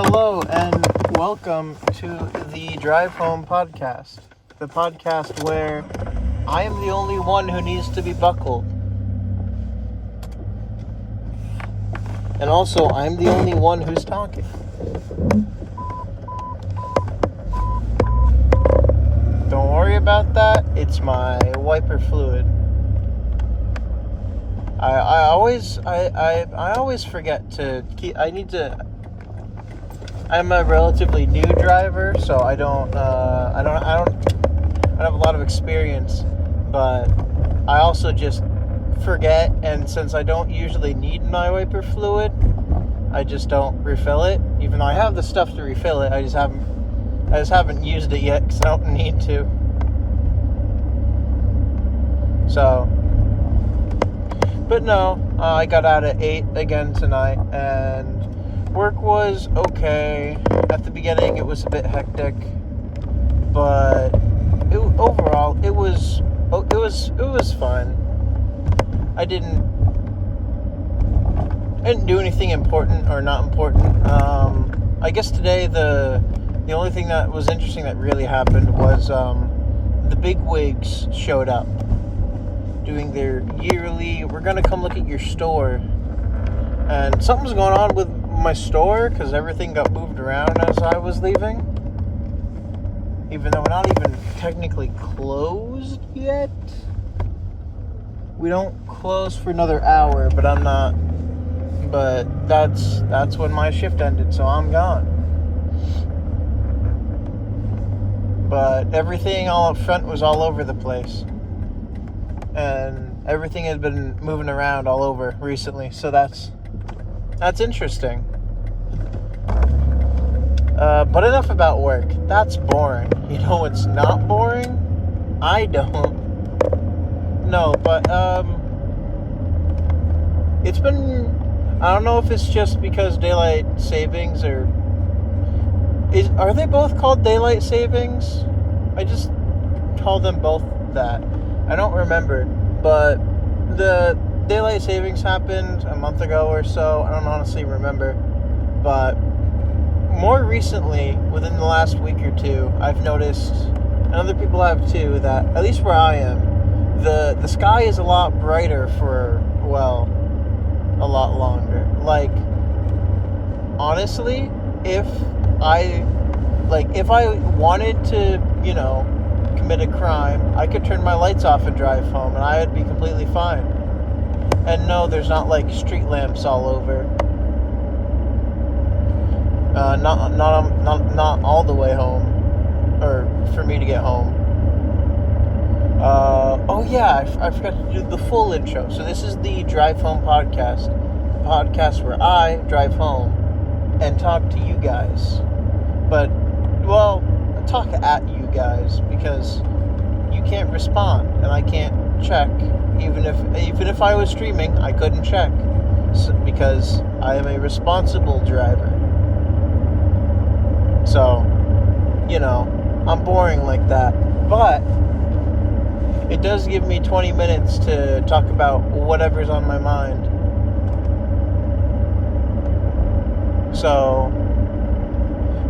Hello and welcome to the Drive Home podcast. The podcast where I am the only one who needs to be buckled. And also, I'm the only one who's talking. Don't worry about that. It's my wiper fluid. I always forget to keep. I'm a relatively new driver, so I don't have a lot of experience, but I also just forget, and since I don't usually need my wiper fluid, I just don't refill it. Even though I have the stuff to refill it, I just haven't used it yet because I don't need to. So, but no, I got out at 8 again tonight, and work was okay. At the beginning, it was a bit hectic, but overall, it was fun. I didn't do anything important or not important. I guess today the only thing that was interesting that really happened was the bigwigs showed up doing their yearly, we're gonna come look at your store, and something's going on with my store because everything got moved around as I was leaving, even though we're not even technically closed yet. We don't close for another hour, but that's when my shift ended, so I'm gone. But everything all up front was all over the place, and everything has been moving around all over recently, so that's interesting. But enough about work. That's boring. You know what's not boring? I don't. No, but it's been, I don't know if it's just because daylight savings are they both called daylight savings? I just call them both that. I don't remember, but the daylight savings happened a month ago or so. I don't honestly remember, but more recently, within the last week or two, I've noticed, and other people have too, that at least where I am, the sky is a lot brighter for, well, a lot longer. Like, honestly, if I wanted to, commit a crime, I could turn my lights off and drive home, and I would be completely fine. And no, there's not like street lamps all over. Not all the way home, or for me to get home. Oh yeah, I forgot to do the full intro. So this is the Drive Home podcast, a podcast where I drive home and talk to you guys. But, well, talk at you guys because you can't respond and I can't check. Even if I was streaming, I couldn't check because I am a responsible driver. So, I'm boring like that. But it does give me 20 minutes to talk about whatever's on my mind. So,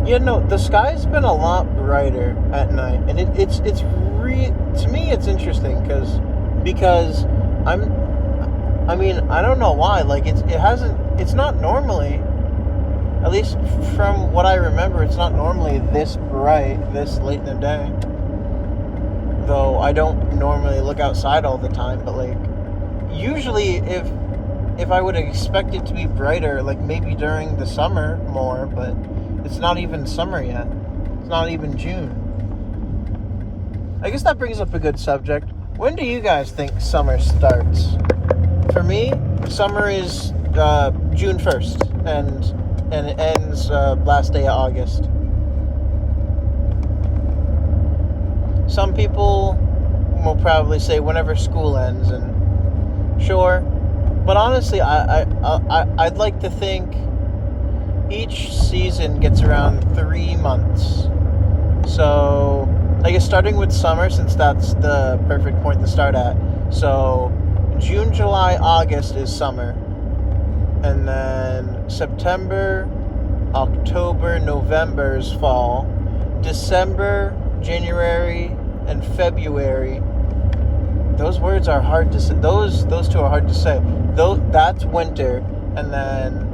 the sky's been a lot brighter at night, and to me it's interesting because I don't know why, like it's not normally, at least from what I remember, it's not normally this bright this late in the day. Though I don't normally look outside all the time, but like usually if I would expect it to be brighter, like maybe during the summer more, but it's not even summer yet. It's not even June. I guess that brings up a good subject. When do you guys think summer starts? For me, summer is June 1st, and it ends last day of August. Some people will probably say whenever school ends, and sure, but honestly, I'd like to think each season gets around 3 months. So, I guess starting with summer, since that's the perfect point to start at. So, June, July, August is summer. And then September, October, November is fall. December, January, and February. Those words are hard to say. Those two are hard to say. That's winter, and then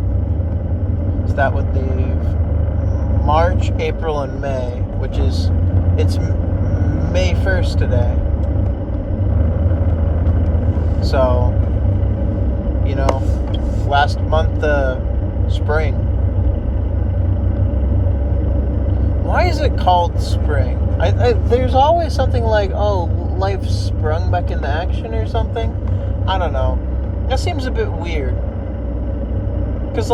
is that what they've March, April, and May, which is it's May 1st today. So, last month, spring. Why is it called spring? There's always something like, life sprung back into action or something. I don't know. That seems a bit weird. Because,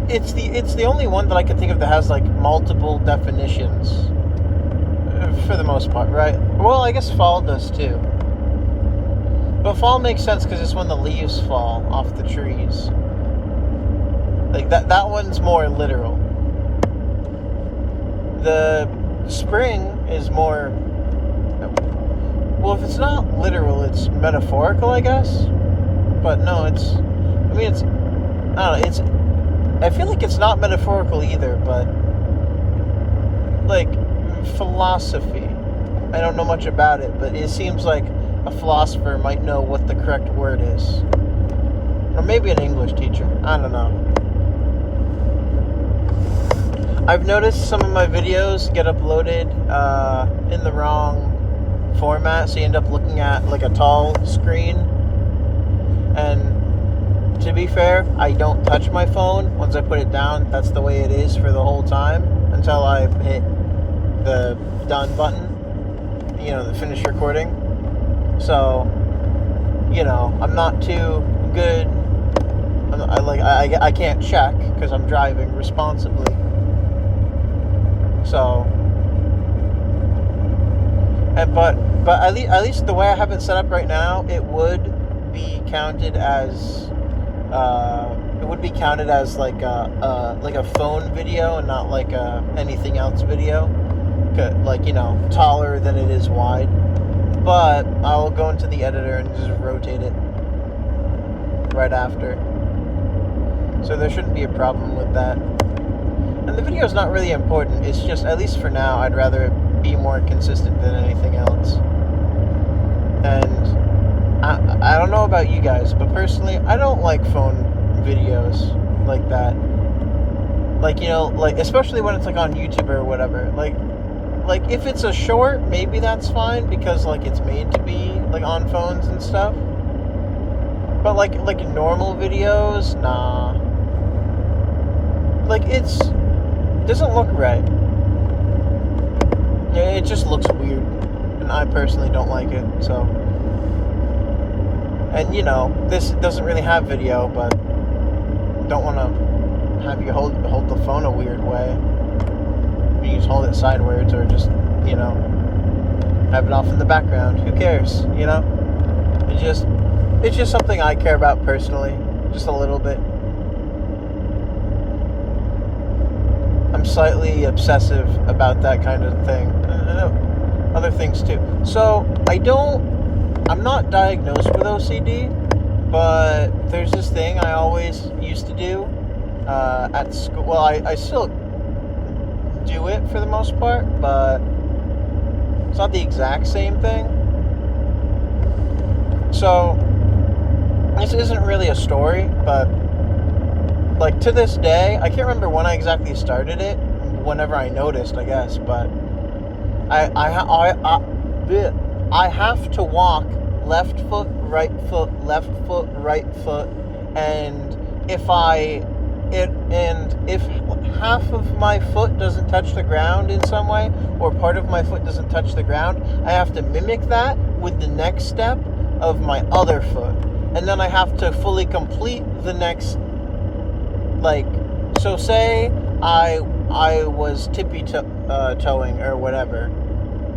it's the only one that I can think of that has, multiple definitions. For the most part, right? Well, I guess fall does too. But fall makes sense because it's when the leaves fall off the trees. That one's more literal. The spring is more... Well, if it's not literal, it's metaphorical, I guess. But no, I don't know, I feel like it's not metaphorical either, but... philosophy. I don't know much about it, but it seems like a philosopher might know what the correct word is. Or maybe an English teacher. I don't know. I've noticed some of my videos get uploaded in the wrong format, so you end up looking at a tall screen. And to be fair, I don't touch my phone. Once I put it down, that's the way it is for the whole time until I hit the done button, the finish recording. So, I'm not too good. I can't check because I'm driving responsibly. So, but at least the way I have it set up right now, it would be counted as a phone video and not anything else video. Taller than it is wide. But I'll go into the editor and just rotate it right after. So there shouldn't be a problem with that. And the video is not really important. It's just, at least for now, I'd rather it be more consistent than anything else. And I don't know about you guys, but personally, I don't like phone videos like that. Especially when it's on YouTube or whatever. If it's a short, maybe that's fine because it's made to be on phones and stuff. But normal videos, nah. It doesn't look right. It just looks weird, and I personally don't like it. So, and this doesn't really have video, but don't want to have you hold the phone a weird way. You just hold it sideways or just, have it off in the background. Who cares, It's just something I care about personally, just a little bit. I'm slightly obsessive about that kind of thing. Other things too. So, I'm not diagnosed with OCD, but there's this thing I always used to do at school. Well, I still do it for the most part, but it's not the exact same thing. So this isn't really a story, but to this day, I can't remember when I exactly started it. Whenever I noticed, I guess, but I have to walk left foot, right foot, left foot, right foot, and if half of my foot doesn't touch the ground in some way, or part of my foot doesn't touch the ground, I have to mimic that with the next step of my other foot. And then I have to fully complete the next, so say I was tippy-toeing or whatever,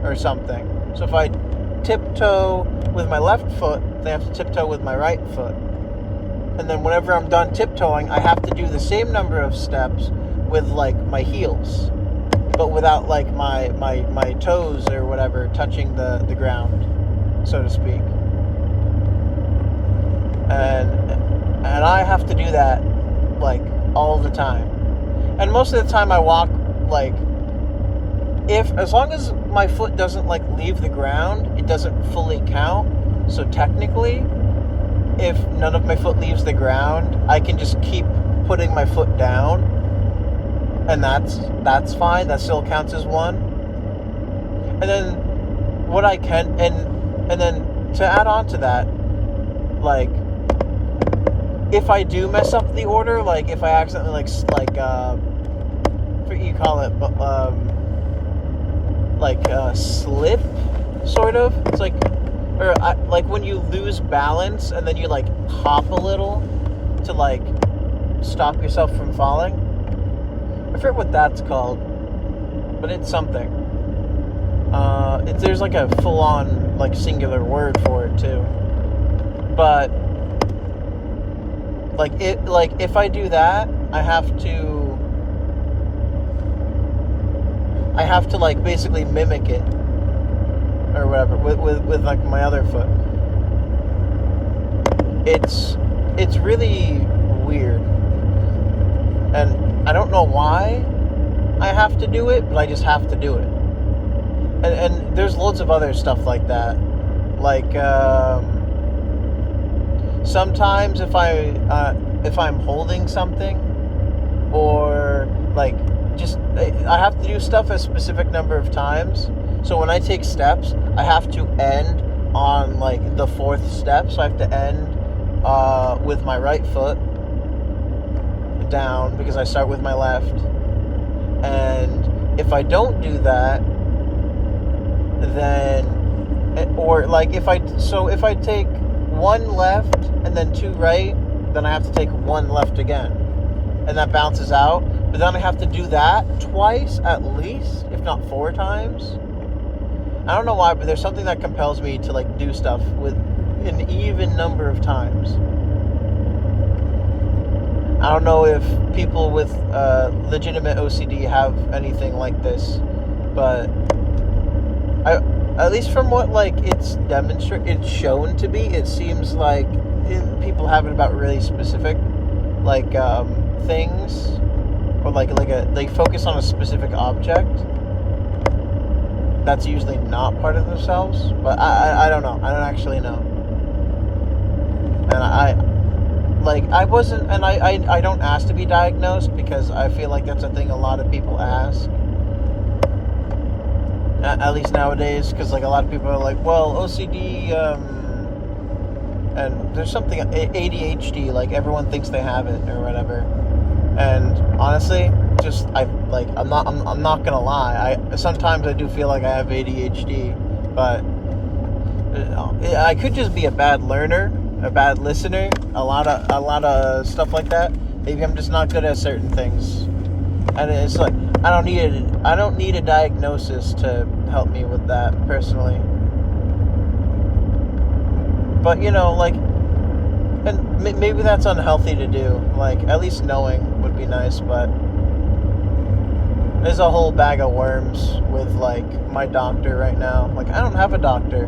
or something. So if I tiptoe with my left foot, then I have to tiptoe with my right foot. And then whenever I'm done tiptoeing, I have to do the same number of steps with my heels, but without my toes or whatever touching the ground, so to speak. And I have to do that all the time. And most of the time I walk, like, as long as my foot doesn't, like, leave the ground, it doesn't fully count. So technically, if none of my foot leaves the ground, I can just keep putting my foot down, and that's fine. That still counts as one. And then what I can, and then to add on to that, like, if I do mess up the order, like if I accidentally what you call it, slip, sort of. It's like, like when you lose balance and then you like hop a little to like stop yourself from falling. I forget what that's called, but it's something. There's like a full-on like singular word for it too. But if I do that, I have to like basically mimic it or whatever with like my other foot. It's really weird, and I don't know why I have to do it, but I just have to do it. And there's loads of other stuff like that. Like sometimes if I'm holding something, or like I have to do stuff a specific number of times. So when I take steps, I have to end on like the fourth step. So I have to end with my right foot down because I start with my left. And if I don't do that, then, or like if I take one left and then two right, then I have to take one left again, and that bounces out. But then I have to do that twice at least, if not 4 times. I don't know why, but there's something that compels me to like do stuff with an even number of times. I don't know if people with legitimate OCD have anything like this, but at least from what like it's shown to be, it seems like people have it about really specific like things, or they focus on a specific object that's usually not part of themselves. But I don't know. I don't actually know. And I wasn't, and I don't ask to be diagnosed because I feel like that's a thing a lot of people ask. At least nowadays, because like a lot of people are like, well, OCD, and there's something ADHD, like everyone thinks they have it or whatever. And honestly, I'm not gonna lie. Sometimes I do feel like I have ADHD, but I could just be a bad learner, a bad listener, a lot of stuff like that. Maybe I'm just not good at certain things, and it's like I don't need a diagnosis to help me with that personally. But like, and maybe that's unhealthy to do. Like, at least knowing would be nice, but there's a whole bag of worms with like my doctor right now. Like, I don't have a doctor.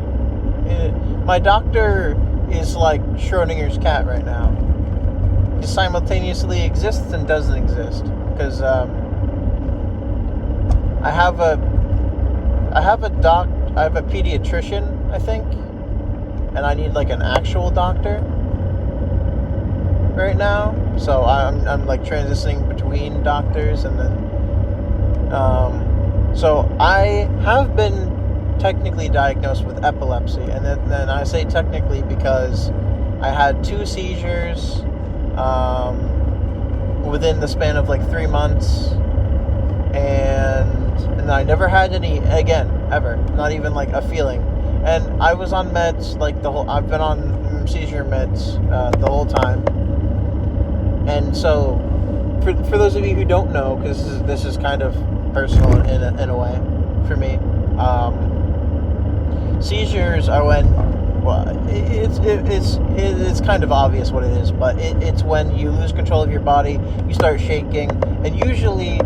My doctor is like Schrodinger's cat right now. He simultaneously exists and doesn't exist because I have a pediatrician, I think, and I need like an actual doctor right now. So I'm like transitioning between doctors, and then so I have been technically diagnosed with epilepsy, and then I say technically because I had 2 seizures within the span of like 3 months, and I never had any again, ever, not even like a feeling. And I was on meds like I've been on seizure meds the whole time. And so for those of you who don't know, because this is kind of personal in a way for me, seizures are when, well, it's kind of obvious what it is, but it's when you lose control of your body, you start shaking, and usually,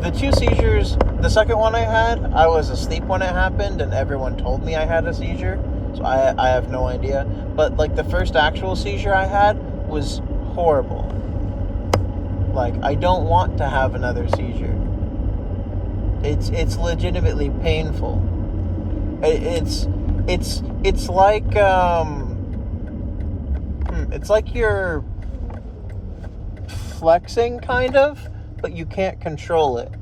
the 2 seizures, the second one I had, I was asleep when it happened, and everyone told me I had a seizure, so I have no idea. But like the first actual seizure I had was horrible. Like, I don't want to have another seizure. It's legitimately painful. It's like it's like you're flexing, kind of, but you can't control it.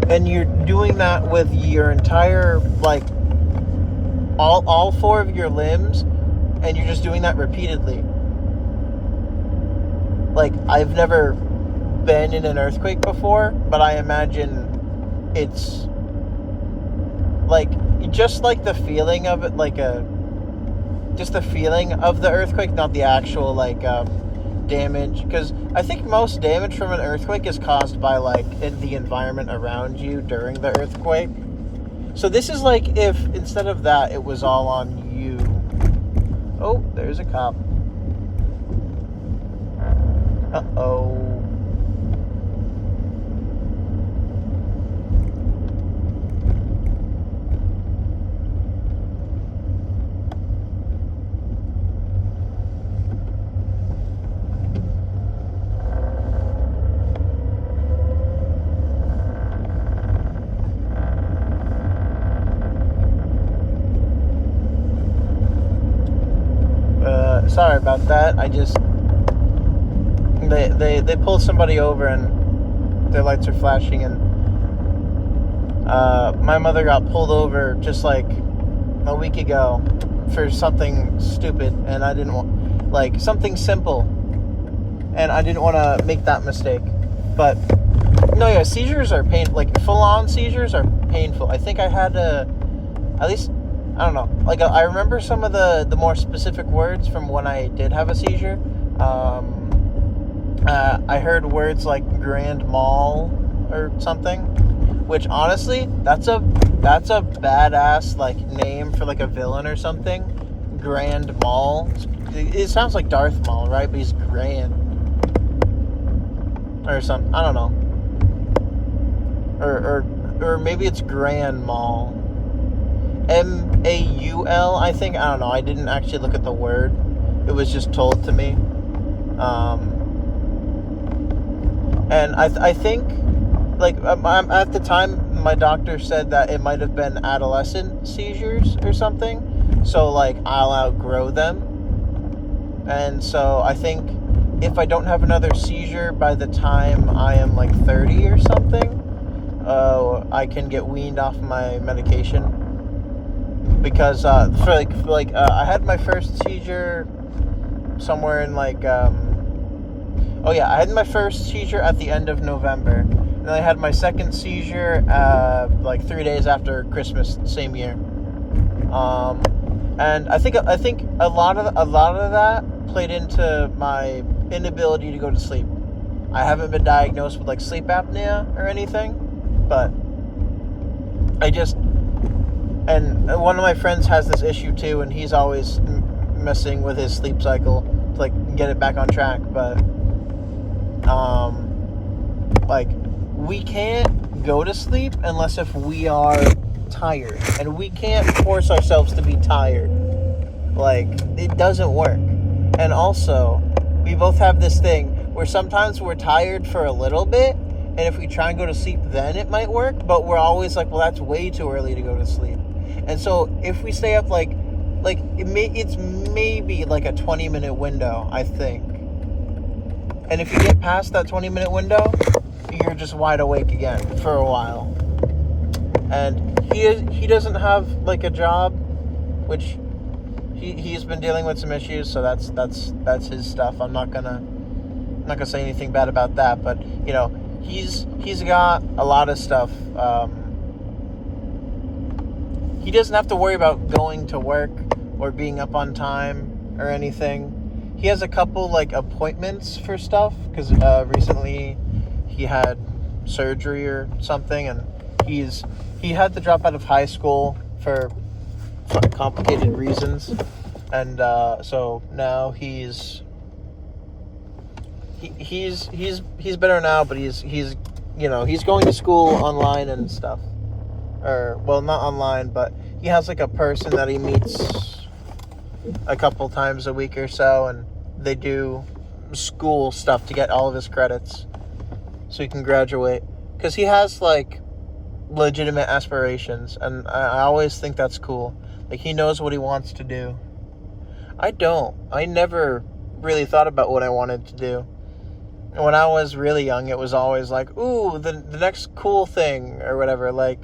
And you're doing that with your entire, like, all four of your limbs, and you're just doing that repeatedly. Like, I've never been in an earthquake before, but I imagine it's like, just like the feeling of it, just the feeling of the earthquake, not the actual, like, damage, because I think most damage from an earthquake is caused by, like, in the environment around you during the earthquake. So this is like if instead of that, it was all on you. Oh, there's a cop. Uh-oh. Sorry about that. I just they pulled somebody over and their lights are flashing, and my mother got pulled over just like a week ago for something stupid, and I didn't want, like, something simple, and I didn't want to make that mistake. But no, yeah, seizures are painful. Like, full-on seizures are painful. I think I had at least, I don't know, like, I remember some of the more specific words from when I did have a seizure. I heard words like grand mal or something, which honestly, that's a badass, like, name for, like, a villain or something. Grand Mal. It sounds like Darth Maul, right? But he's grand. Or something. I don't know. Or maybe it's Grand Mal. M-A-U-L, I think. I don't know. I didn't actually look at the word. It was just told to me. And I think, like, at the time, my doctor said that it might have been adolescent seizures or something. So, like, I'll outgrow them. And so I think if I don't have another seizure by the time I am, like, 30 or something, I can get weaned off my medication. Because I had my first seizure somewhere in, like, I had my first seizure at the end of November, and I had my second seizure like 3 days after Christmas, same year. And I think a lot of that played into my inability to go to sleep. I haven't been diagnosed with, like, sleep apnea or anything, but and one of my friends has this issue too, and he's always messing with his sleep cycle to, like, get it back on track. But like, we can't go to sleep unless if we are tired, and we can't force ourselves to be tired. Like, it doesn't work. And also, we both have this thing where sometimes we're tired for a little bit, and if we try and go to sleep, then it might work, but we're always like, well, that's way too early to go to sleep. And so if we stay up, it's maybe like a 20-minute window, I think. And if you get past that 20-minute window, you're just wide awake again for a while. And he doesn't have, like, a job, which he's been dealing with some issues, so that's his stuff. I'm not gonna say anything bad about that, but, you know, he's got a lot of stuff. He doesn't have to worry about going to work or being up on time or anything. He has a couple, like, appointments for stuff, because recently he had surgery or something, and he had to drop out of high school for complicated reasons, and so now he's better now, but he's going to school online and stuff, or, well, not online, but he has, like, a person that he meets a couple times a week or so, and they do school stuff to get all of his credits so he can graduate. Because he has, like, legitimate aspirations, and I always think that's cool. Like, he knows what he wants to do. I don't. I never really thought about what I wanted to do. When I was really young, it was always like, ooh, the next cool thing, or whatever. Like,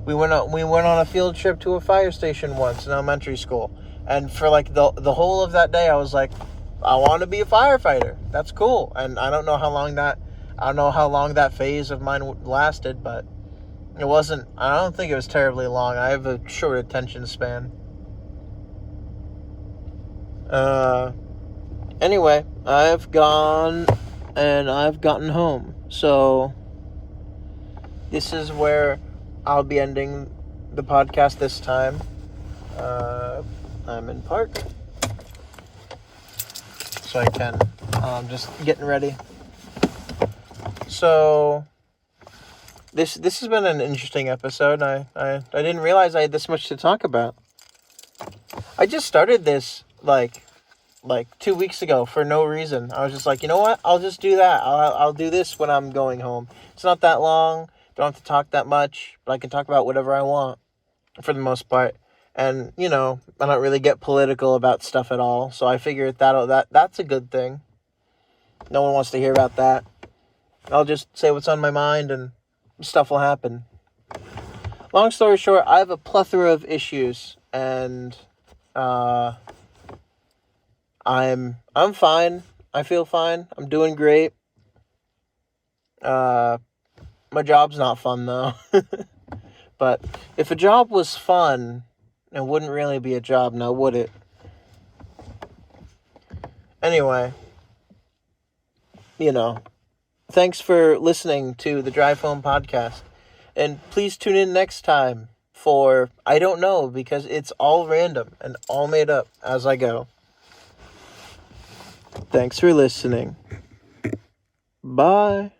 we went on a field trip to a fire station once in elementary school, and for like the whole of that day, I was like, I want to be a firefighter. That's cool. And I don't know how long that phase of mine lasted, but it wasn't. I don't think it was terribly long. I have a short attention span. Anyway, I've gone and I've gotten home. So this is where I'll be ending the podcast this time. I'm in park, so I can. Just getting ready. So this has been an interesting episode. I didn't realize I had this much to talk about. I just started this like 2 weeks ago for no reason. I was just like, you know what? I'll just do that. I'll do this when I'm going home. It's not that long. Don't have to talk that much, but I can talk about whatever I want for the most part. And, you know, I don't really get political about stuff at all. So I figured that's a good thing. No one wants to hear about that. I'll just say what's on my mind and stuff will happen. Long story short, I have a plethora of issues, and I'm fine. I feel fine. I'm doing great. My job's not fun though. But if a job was fun, it wouldn't really be a job now, would it? Anyway, you know, thanks for listening to the Drive Home podcast. And please tune in next time for, I don't know, because it's all random and all made up as I go. Thanks for listening. Bye.